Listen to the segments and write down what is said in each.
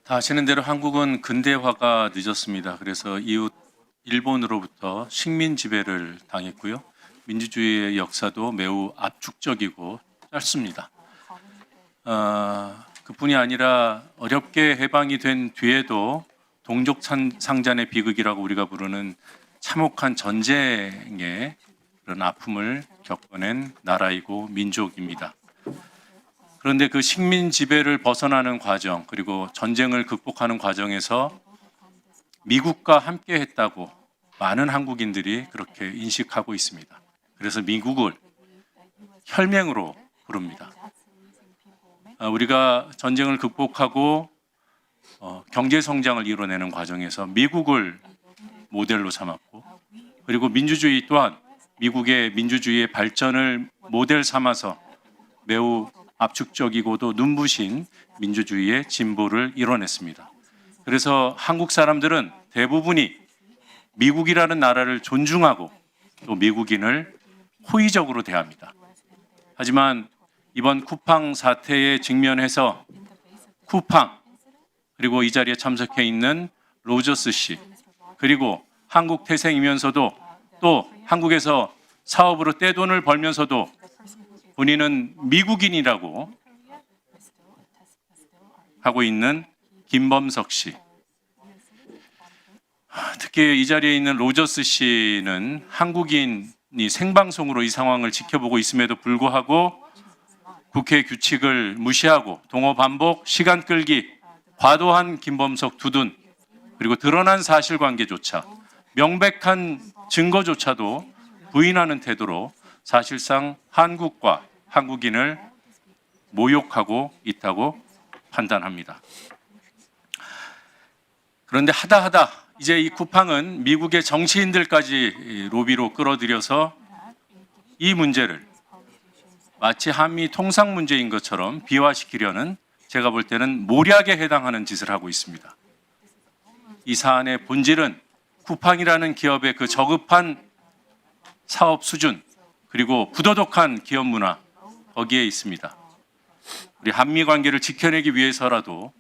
다 아시는 대로 한국은 근대화가 늦었습니다. 그래서 이웃 일본으로부터 식민 지배를 당했고요. 민주주의의 역사도 매우 압축적이고 짧습니다. 그뿐이 아니라 어렵게 해방이 된 뒤에도 동족 상잔의 비극이라고 우리가 부르는 참혹한 전쟁의 그런 아픔을 겪어낸 나라이고 민족입니다. 그런데 그 식민 지배를 벗어나는 과정, 그리고 전쟁을 극복하는 과정에서 미국과 함께 했다고 많은 한국인들이 그렇게 인식하고 있습니다. 그래서 미국을 혈맹으로 부릅니다. 우리가 전쟁을 극복하고 경제 성장을 이뤄내는 과정에서 미국을 모델로 삼았고, 그리고 민주주의 또한 미국의 민주주의의 발전을 모델 삼아서 매우 압축적이고도 눈부신 민주주의의 진보를 이뤄냈습니다. 그래서 한국 사람들은 대부분이 미국이라는 나라를 존중하고 또 미국인을 호의적으로 대합니다. 하지만 이번 쿠팡 사태에 직면해서 쿠팡, 그리고 이 자리에 참석해 있는 로저스 씨, 그리고 한국 태생이면서도 또 한국에서 사업으로 떼돈을 벌면서도 본인은 미국인이라고 하고 있는 김범석 씨. 특히 이 자리에 있는 로저스 씨는 한국인이 생방송으로 이 상황을 지켜보고 있음에도 불구하고 국회 규칙을 무시하고 동호 반복, 시간 끌기, 과도한 김범석 두둔, 그리고 드러난 사실관계조차, 명백한 증거조차도 부인하는 태도로 사실상 한국과 한국인을 모욕하고 있다고 판단합니다. 그런데 하다 이제 이 쿠팡은 미국의 정치인들까지 로비로 끌어들여서 이 문제를 마치 한미 통상 문제인 것처럼 비화시키려는, 제가 볼 때는 모략에 해당하는 짓을 하고 있습니다. 이 사안의 본질은 쿠팡이라는 기업의 그 저급한 사업 수준, 그리고 부도덕한 기업 문화, 거기에 있습니다. 우리 한미 관계를 지켜내기 위해서라도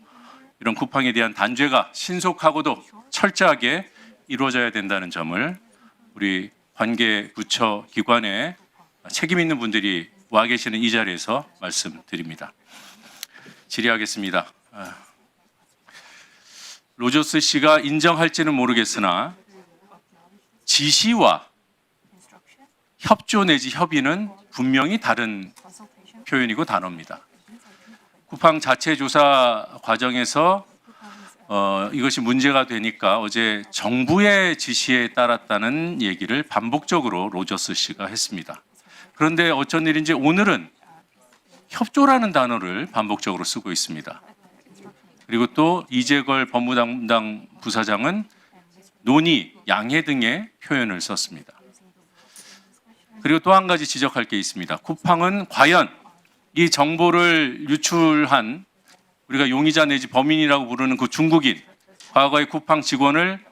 이런 쿠팡에 대한 단죄가 신속하고도 철저하게 이루어져야 된다는 점을 우리 관계 부처 기관에 책임 있는 분들이 와 계시는 이 자리에서 말씀드립니다. 질의하겠습니다. 로저스 씨가 인정할지는 모르겠으나 지시와 협조 내지 협의는 분명히 다른 표현이고 단어입니다. 쿠팡 자체 조사 과정에서 이것이 문제가 되니까 어제 정부의 지시에 따랐다는 얘기를 반복적으로 로저스 씨가 했습니다. 그런데 어쩐 일인지 오늘은 협조라는 단어를 반복적으로 쓰고 있습니다. 그리고 또 이재걸 법무담당 부사장은 논의, 양해 등의 표현을 썼습니다. 그리고 또 한 가지 지적할 게 있습니다. 쿠팡은 과연 이 정보를 유출한, 우리가 용의자 내지 범인이라고 부르는 그 중국인, 과거의 쿠팡 직원을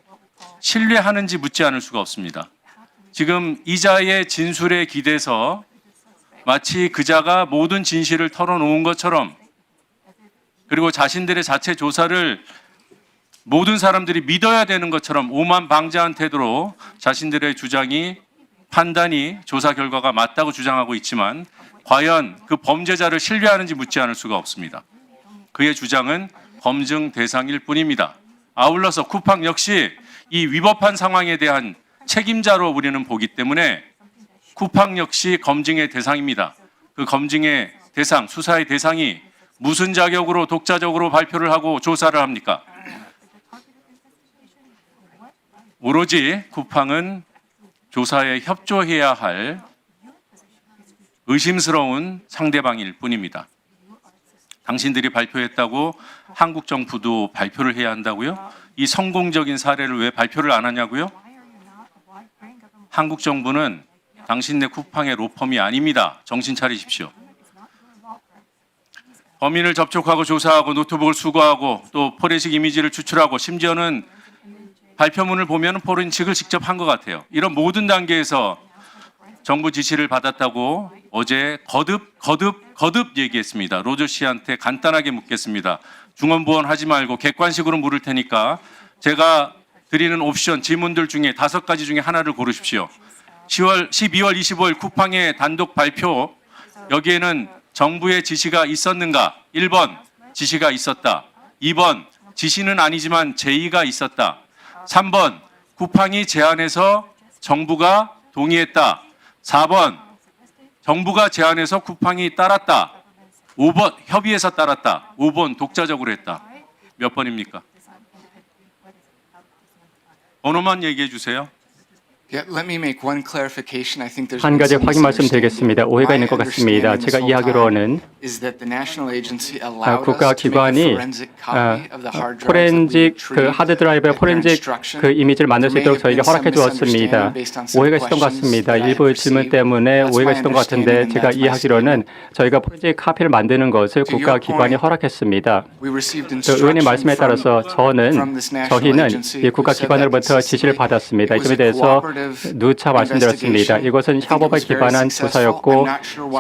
신뢰하는지 묻지 않을 수가 없습니다. 지금 이자의 진술에 기대서 마치 그자가 모든 진실을 털어놓은 것처럼, 그리고 자신들의 자체 조사를 모든 사람들이 믿어야 되는 것처럼 오만방자한 태도로 자신들의 주장이, 판단이, 조사 결과가 맞다고 주장하고 있지만 과연 그 범죄자를 신뢰하는지 묻지 않을 수가 없습니다. 그의 주장은 검증 대상일 뿐입니다. 아울러서 쿠팡 역시 이 위법한 상황에 대한 책임자로 우리는 보기 때문에 쿠팡 역시 검증의 대상입니다. 그 검증의 대상, 수사의 대상이 무슨 자격으로 독자적으로 발표를 하고 조사를 합니까? 오로지 쿠팡은 조사에 협조해야 할 의심스러운 상대방일 뿐입니다. 당신들이 발표했다고 한국 정부도 발표를 해야 한다고요? 이 성공적인 사례를 왜 발표를 안 하냐고요? 한국 정부는 당신네 쿠팡의 로펌이 아닙니다. 정신 차리십시오. 범인을 접촉하고 조사하고 노트북을 수거하고 또 포렌식 이미지를 추출하고 심지어는 발표문을 보면 포렌식을 직접 한 것 같아요. 이런 모든 단계에서 정부 지시를 받았다고 어제 거듭 얘기했습니다. 로저 씨한테 간단하게 묻겠습니다. 중언부언 하지 말고 객관식으로 물을 테니까 제가 드리는 옵션 질문들 중에 5가지 중에 하나를 고르십시오. 12월 25일 쿠팡의 단독 발표 여기에는 정부의 지시가 있었는가? 1번 지시가 있었다. 2번 지시는 아니지만 제의가 있었다. 3번 쿠팡이 제안해서 정부가 동의했다. 4번 정부가 제안해서 쿠팡이 따랐다. 5번 협의해서 따랐다. 5번 독자적으로 했다. 몇 번입니까? 번호만 얘기해 주세요. Yeah, let me make one clarification. I think there's 한 가지 been some 확인 말씀드리겠습니다. 오해가 있는 것 My 같습니다. understanding 제가 this whole 이해하기로는 time is that the national agency allowed us to make a 국가기관이 forensic copy of the hard drives that we 포렌직 그 retrieved 하드 드라이브의 at their 포렌직 instruction. 그 이미지를 만들 수 There may 있도록 have 저에게 been some 허락해 주었습니다. misunderstanding based on some 오해가 있었던 것 questions 같습니다. that I 일부 have 질문 received. 때문에 That's 오해가 my 있었던 것 같은데 understanding and 제가 that's my 이해하기로는 저희가 포렌직 카피를 만드는 것을 To your 국가기관이 point, 허락했습니다. We received 그 의원님 instruction 말씀에 따라서 from this national 저희는 agency 이 who said that 국가기관으로부터 지시를 consistently. 받았습니다. It was 이점에 a 대해서 cooperative 누차 말씀드렸습니다. 이것은 협업에 기반한 조사였고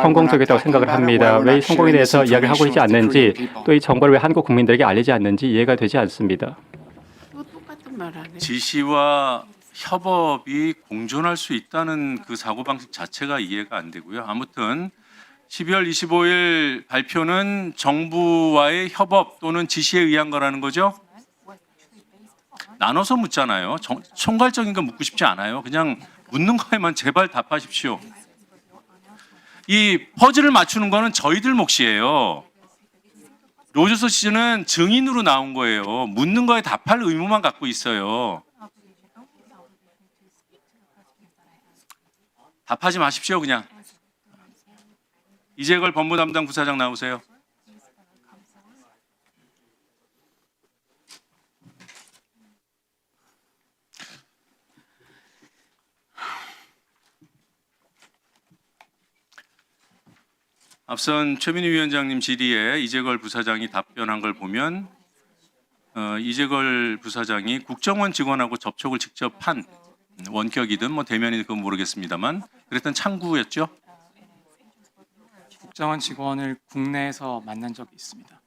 성공적이었다고 생각을 합니다. 왜 이 성공에 대해서 이야기를 하고 있지 않는지 또 이 정보를 왜 한국 국민들에게 알리지 않는지 이해가 되지 않습니다. 또 똑같은 말 안 해. 지시와 협업이 공존할 수 있다는 그 사고방식 자체가 이해가 안 되고요. 아무튼 12월 25일 발표는 정부와의 협업 또는 지시에 의한 거라는 거죠. 나눠서 묻잖아요. 총괄적인 거 묻고 싶지 않아요. 그냥 묻는 거에만 제발 답하십시오. 이 퍼즐을 맞추는 거는 저희들 몫이에요. 로저스 씨는 증인으로 나온 거예요. 묻는 거에 답할 의무만 갖고 있어요. 답하지 마십시오, 그냥. 이재걸 법무 담당 부사장 나오세요. 앞선 최민희 위원장님 질의에 이재걸 부사장이 답변한 걸 보면 이재걸 부사장이 국정원 직원하고 접촉을 직접 한 원격이든 뭐 대면이든 그건 모르겠습니다만 그랬던 창구였죠. 국정원 직원을 국내에서 만난 적이 있습니다.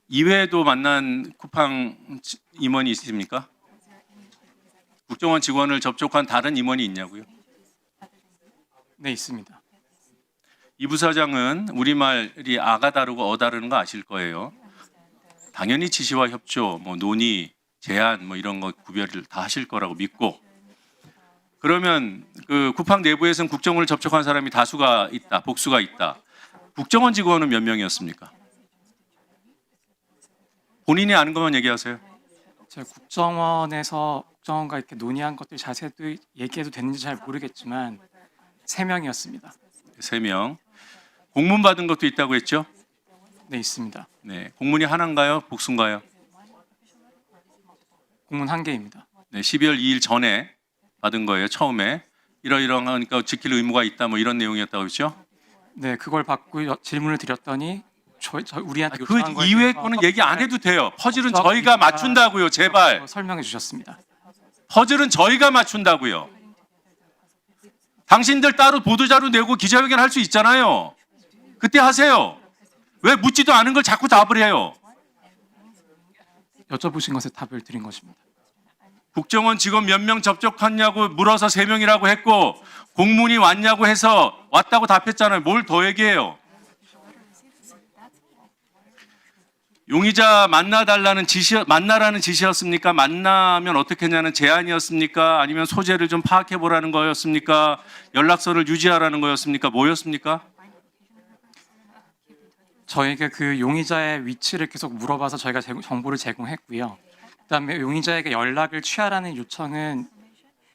이외에도 만난 쿠팡 임원이 있습니까? 국정원 직원을 접촉한 다른 임원이 있냐고요? 네, 있습니다. 이 부사장은 우리말이 아가 다르고 어 다르는 거 아실 거예요. 당연히 지시와 협조, 뭐 논의, 제안 뭐 이런 거 구별을 다 하실 거라고 믿고 그러면 그 쿠팡 내부에서는 국정원을 접촉한 사람이 다수가 있다, 복수가 있다. 국정원 직원은 몇 명이었습니까? 본인이 아는 것만 얘기하세요. 제가 국정원과 이렇게 논의한 것들 자세도 얘기해도 되는지 잘 모르겠지만 3명이었습니다. 3명. 공문 받은 것도 있다고 했죠? 네, 있습니다. 네, 공문이 하나인가요? 복수인가요? 공문 1개입니다. 네, 12월 2일 전에 받은 거예요. 처음에 이러이러하니까 지킬 의무가 있다 뭐 이런 내용이었다고 했죠? 네, 그걸 받고 질문을 드렸더니 우리한테 그 요청한 거에 이외의 대해서 거는 얘기 안 해도 돼요. 퍼즐은 법적 저희가 기준과 맞춘다고요. 제발. 설명해 주셨습니다. 퍼즐은 저희가 맞춘다고요. 당신들 따로 보도자료 내고 기자회견 할 수 있잖아요. 그때 하세요. 왜 묻지도 않은 걸 자꾸 답을 해요. 여쭤보신 것에 답을 드린 것입니다. 국정원 직원 몇 명 접촉했냐고 물어서 3명이라고 했고 공문이 왔냐고 해서 왔다고 답했잖아요. 뭘 더 얘기해요. 용의자 만나달라는 만나라는 지시였습니까? 만나면 어떻게 했냐는 제안이었습니까? 아니면 소재를 좀 파악해 보라는 거였습니까? 연락처를 유지하라는 거였습니까? 뭐였습니까? 저에게 그 용의자의 위치를 계속 물어봐서 저희가 정보를 제공했고요. 그다음에 용의자에게 연락을 취하라는 요청은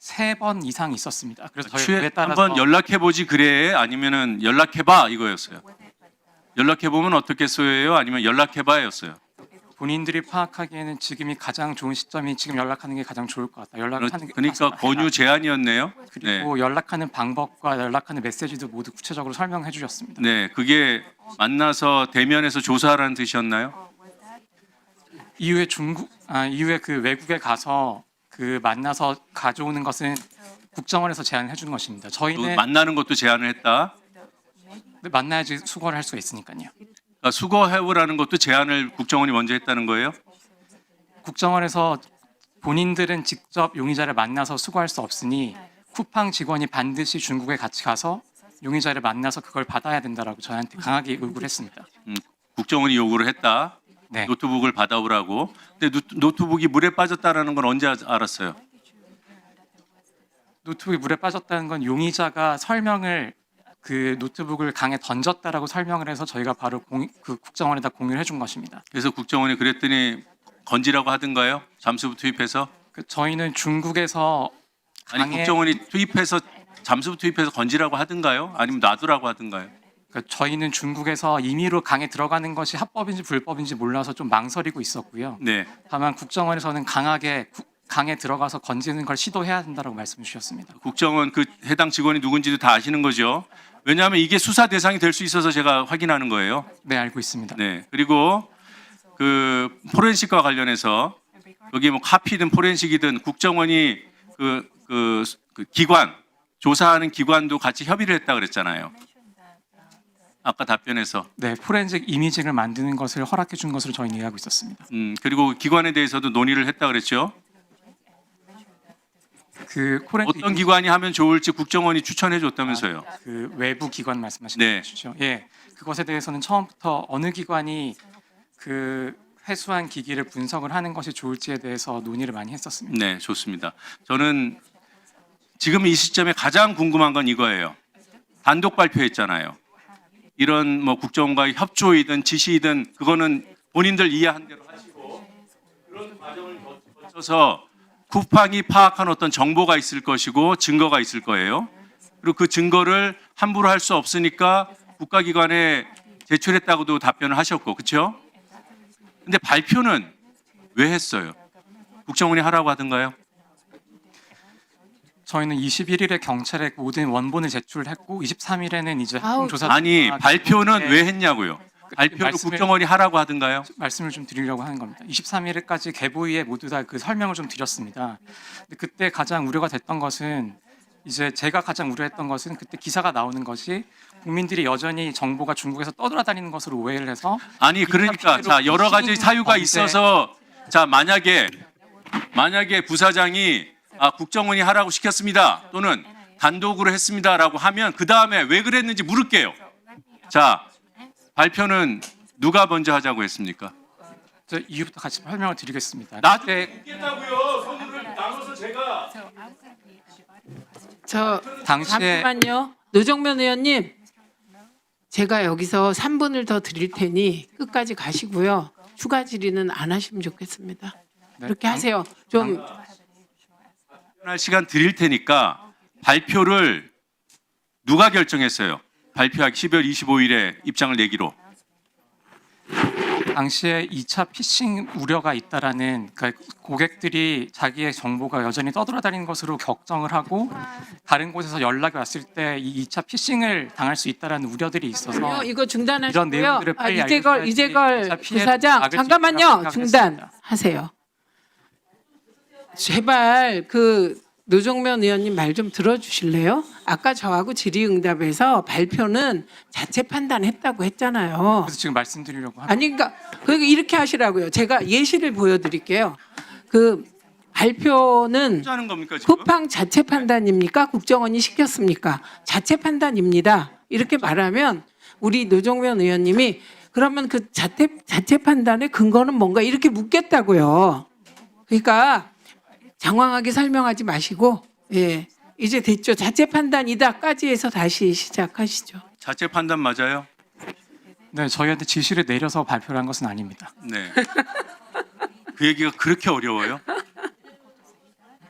3번 이상 있었습니다. 그래서 저희 그에 따라서 한번 연락해 보지 그래 아니면은 연락해 봐 이거였어요. 연락해 보면 어떻겠어요? 아니면 연락해 봐였어요. 본인들이 파악하기에는 지금이 가장 좋은 시점이 지금 연락하는 게 가장 좋을 것 같다. 연락하는 게 그러니까 가장 권유 제안이었네요. 그리고 연락하는 방법과 연락하는 메시지도 모두 구체적으로 설명해 주셨습니다. 네, 그게 만나서 대면에서 조사하라는 뜻이었나요? 이후에 이후에 그 외국에 가서 그 만나서 가져오는 것은 국정원에서 제안해 주는 것입니다. 또 저희는 만나는 것도 제안을 했다. 만나야지 수거를 할 수가 있으니까요. 수거해오라는 것도 제안을 국정원이 먼저 했다는 거예요? 국정원에서 본인들은 직접 용의자를 만나서 수거할 수 없으니 쿠팡 직원이 반드시 중국에 같이 가서 용의자를 만나서 그걸 받아야 된다라고 저한테 강하게 요구를 했습니다. 국정원이 요구를 했다. 네. 노트북을 받아오라고. 근데 노트북이 물에 빠졌다라는 건 언제 알았어요? 노트북이 물에 빠졌다는 건 용의자가 설명을 그 노트북을 강에 던졌다라고 설명을 해서 저희가 바로 그 국정원에다 공유를 해준 것입니다. 그래서 국정원이 그랬더니 건지라고 하던가요? 잠수부 투입해서? 저희는 중국에서 아니 국정원이 투입해서 잠수부 투입해서 건지라고 하던가요? 아니면 놔두라고 하던가요? 그러니까 저희는 중국에서 임의로 강에 들어가는 것이 합법인지 불법인지 몰라서 좀 망설이고 있었고요. 네. 다만 국정원에서는 강하게 강에 들어가서 건지는 걸 시도해야 된다고 말씀 주셨습니다. 국정원 그 해당 직원이 누군지도 다 아시는 거죠? 왜냐하면 이게 수사 대상이 될 수 있어서 제가 확인하는 거예요. 네, 알고 있습니다. 네. 그리고 그 포렌식과 관련해서 여기 뭐 카피든 포렌식이든 국정원이 그 기관 조사하는 기관도 같이 협의를 했다 그랬잖아요. 아까 답변에서. 네, 포렌식 이미징을 만드는 것을 허락해 준 것으로 저희는 이해하고 있었습니다. 그리고 기관에 대해서도 논의를 했다 그랬죠. 그 포렌식 어떤 기관이 하면 좋을지 국정원이 추천해 줬다면서요. 그 외부 기관 말씀하시는 네. 것이죠. 예, 그것에 대해서는 처음부터 어느 기관이 그 회수한 기기를 분석을 하는 것이 좋을지에 대해서 논의를 많이 했었습니다. 네, 좋습니다. 저는 지금 이 시점에 가장 궁금한 건 이거예요. 단독 발표했잖아요. 이런 뭐 국정원과의 협조이든 지시이든 그거는 본인들 이해한 대로 하시고 그런 과정을 거쳐서 쿠팡이 파악한 어떤 정보가 있을 것이고 증거가 있을 거예요. 그리고 그 증거를 함부로 할 수 없으니까 국가기관에 제출했다고도 답변을 하셨고, 그렇죠? 근데 발표는 왜 했어요? 국정원이 하라고 하던가요? 저희는 21일에 경찰에 모든 원본을 제출했고 23일에는 이제 아우, 조사 아니 발표는 왜 했냐고요? 발표를 말씀을- 국정원이 하라고 하던가요? 말씀을 좀 드리려고 하는 겁니다. 23일까지 개보위에 모두 다 그 설명을 좀 드렸습니다. 근데 그때 가장 우려가 됐던 것은 이제 제가 가장 우려했던 것은 그때 기사가 나오는 것이 국민들이 여전히 정보가 중국에서 떠돌아다니는 것으로 오해를 해서 아니 그러니까 자 여러 가지 사유가 있어서 자 만약에 부사장이 국정원이 하라고 시켰습니다 또는 단독으로 했습니다라고 하면 그 다음에 왜 그랬는지 물을게요. 자 발표는 누가 먼저 하자고 했습니까? 저 이유부터 같이 설명을 드리겠습니다. 나도 그때 묻겠다고요. 손으로 나눠서 제가 저 당시에 잠시만요. 노정면 의원님, 제가 여기서 3분을 더 드릴 테니 끝까지 가시고요. 추가 질의는 안 하시면 좋겠습니다. 네, 그렇게 하세요. 좀 할 시간 드릴 테니까 발표를 누가 결정했어요? 발표하기 12월 25일에 입장을 내기로. 당시에 2차 피싱 우려가 있다라는 그러니까 고객들이 자기의 정보가 여전히 떠돌아다니는 것으로 걱정을 하고 다른 곳에서 연락이 왔을 때 이 2차 피싱을 당할 수 있다라는 우려들이 있어서 이거 이런 중단하시고요. 내용들을 빨리 이재걸 알려줘야지 이재걸 진짜 피해를 부사장 막을 수 잠깐만요. 있다고 중단하세요. 제발 그 노정면 의원님 말 좀 들어주실래요? 아까 저하고 질의응답에서 발표는 자체 판단했다고 했잖아요. 그래서 지금 말씀드리려고 합니다. 아니 그러니까 이렇게 하시라고요. 제가 예시를 보여드릴게요. 그 발표는 하는 겁니까 지금? 쿠팡 자체 판단입니까? 국정원이 시켰습니까? 자체 판단입니다. 이렇게 말하면 우리 노정면 의원님이 그러면 그 자체 판단의 근거는 뭔가 이렇게 묻겠다고요. 그러니까 장황하게 설명하지 마시고 예 이제 됐죠. 자체 판단이다까지 해서 다시 시작하시죠. 자체 판단 맞아요? 네, 저희한테 지시를 내려서 발표를 한 것은 아닙니다. 네. 그 얘기가 그렇게 어려워요?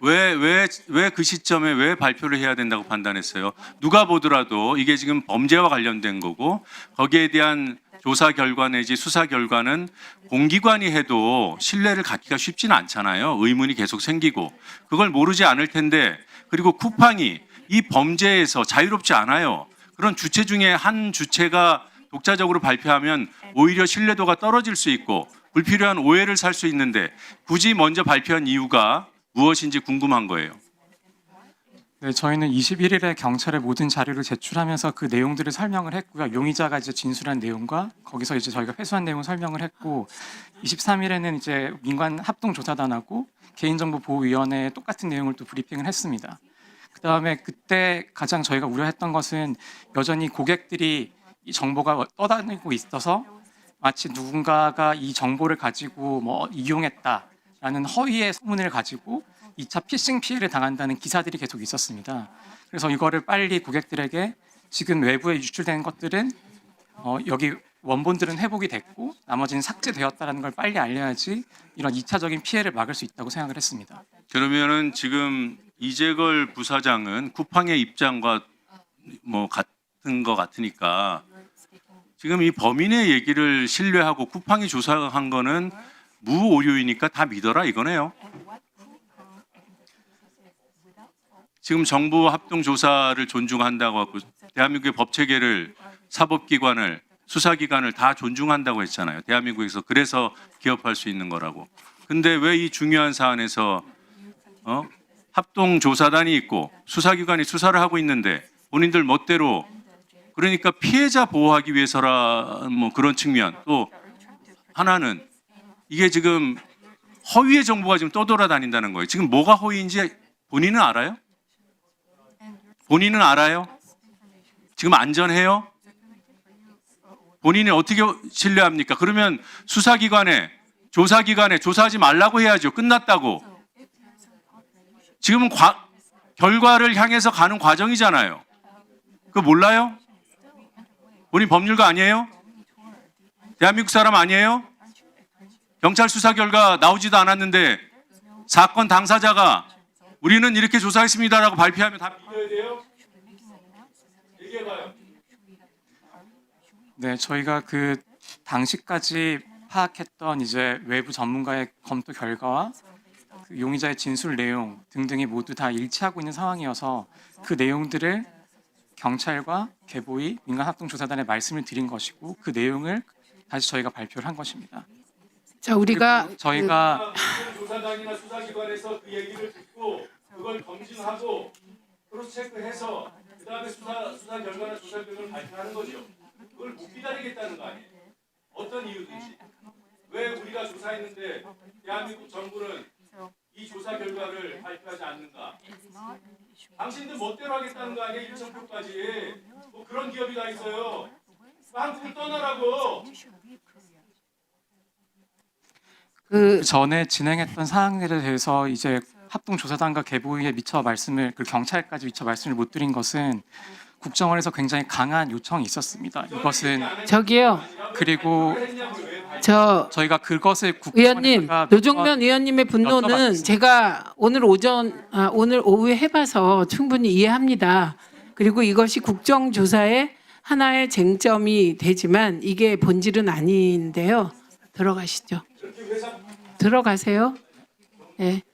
왜 그 시점에 왜 발표를 해야 된다고 판단했어요? 누가 보더라도 이게 지금 범죄와 관련된 거고 거기에 대한 조사 결과 내지 수사 결과는 공기관이 해도 신뢰를 갖기가 쉽지는 않잖아요. 의문이 계속 생기고 그걸 모르지 않을 텐데 그리고 쿠팡이 이 범죄에서 자유롭지 않아요. 그런 주체 중에 한 주체가 독자적으로 발표하면 오히려 신뢰도가 떨어질 수 있고 불필요한 오해를 살 수 있는데 굳이 먼저 발표한 이유가 무엇인지 궁금한 거예요. 네, 저희는 21일에 경찰에 모든 자료를 제출하면서 그 내용들을 설명을 했고요. 용의자가 이제 진술한 내용과 거기서 이제 저희가 회수한 내용 설명을 했고, 23일에는 이제 민관 합동조사단하고 개인정보보호위원회에 똑같은 내용을 또 브리핑을 했습니다. 그다음에 그때 가장 저희가 우려했던 것은 여전히 고객들이 이 정보가 떠다니고 있어서 마치 누군가가 이 정보를 가지고 뭐 이용했다라는 허위의 소문을 가지고 2차 피싱 피해를 당한다는 기사들이 계속 있었습니다. 그래서 이거를 빨리 고객들에게 지금 외부에 유출된 것들은 여기 원본들은 회복이 됐고 나머지는 삭제되었다는 걸 빨리 알려야지 이런 2차적인 피해를 막을 수 있다고 생각을 했습니다. 그러면은 지금 이재걸 부사장은 쿠팡의 입장과 뭐 같은 것 같으니까 지금 이 범인의 얘기를 신뢰하고 쿠팡이 조사한 거는 무오류이니까 다 믿어라 이거네요. 지금 정부 합동 조사를 존중한다고 하고 대한민국의 법 체계를 사법기관을 수사기관을 다 존중한다고 했잖아요. 대한민국에서 그래서 기업할 수 있는 거라고. 근데 왜 이 중요한 사안에서 합동 조사단이 있고 수사기관이 수사를 하고 있는데 본인들 멋대로 그러니까 피해자 보호하기 위해서라 뭐 그런 측면 또 하나는 이게 지금 허위의 정보가 지금 떠돌아다닌다는 거예요. 지금 뭐가 허위인지 본인은 알아요? 본인은 알아요? 지금 안전해요? 본인이 어떻게 신뢰합니까? 그러면 수사기관에 조사기관에 조사하지 말라고 해야죠. 끝났다고. 지금은 결과를 향해서 가는 과정이잖아요. 그거 몰라요? 본인 법률가 아니에요? 대한민국 사람 아니에요? 경찰 수사 결과 나오지도 않았는데 사건 당사자가 우리는 이렇게 조사했습니다라고 발표하면 다 믿어야 돼요? 얘기해봐요. 네, 저희가 그 당시까지 파악했던 이제 외부 전문가의 검토 결과와 그 용의자의 진술 내용 등등이 모두 다 일치하고 있는 상황이어서 그 내용들을 경찰과 개보위 민간합동조사단에 말씀을 드린 것이고 그 내용을 다시 저희가 발표를 한 것입니다. 자, 우리가 저희가 조사단이나 수사기관에서 그 얘기를 듣고 그걸 검증하고 크로스 체크해서 그다음에 수사 결과나 조사 결과를 발표하는 거죠. 그걸 못 기다리겠다는 거 아니에요? 어떤 이유든지. 왜 우리가 조사했는데 대한민국 정부는 이 조사 결과를 발표하지 않는가? 당신들 멋대로 하겠다는 거 아니에요? 1,000표까지. 뭐 그런 기업이 다 있어요. 한국을 떠나라고. 그 전에 진행했던 사항에 대해서 이제 합동조사단과 개보위에 미처 말씀을 그 경찰까지 미처 말씀을 못 드린 것은 국정원에서 굉장히 강한 요청이 있었습니다. 이것은 저기요. 그리고 저희가 그것을 의원님, 국정원에다가 노종면 의원님의 분노는 여쭤봤습니다. 제가 오늘 오늘 오후에 해봐서 충분히 이해합니다. 그리고 이것이 국정조사의 하나의 쟁점이 되지만 이게 본질은 아닌데요. 들어가시죠. 들어가세요. 네.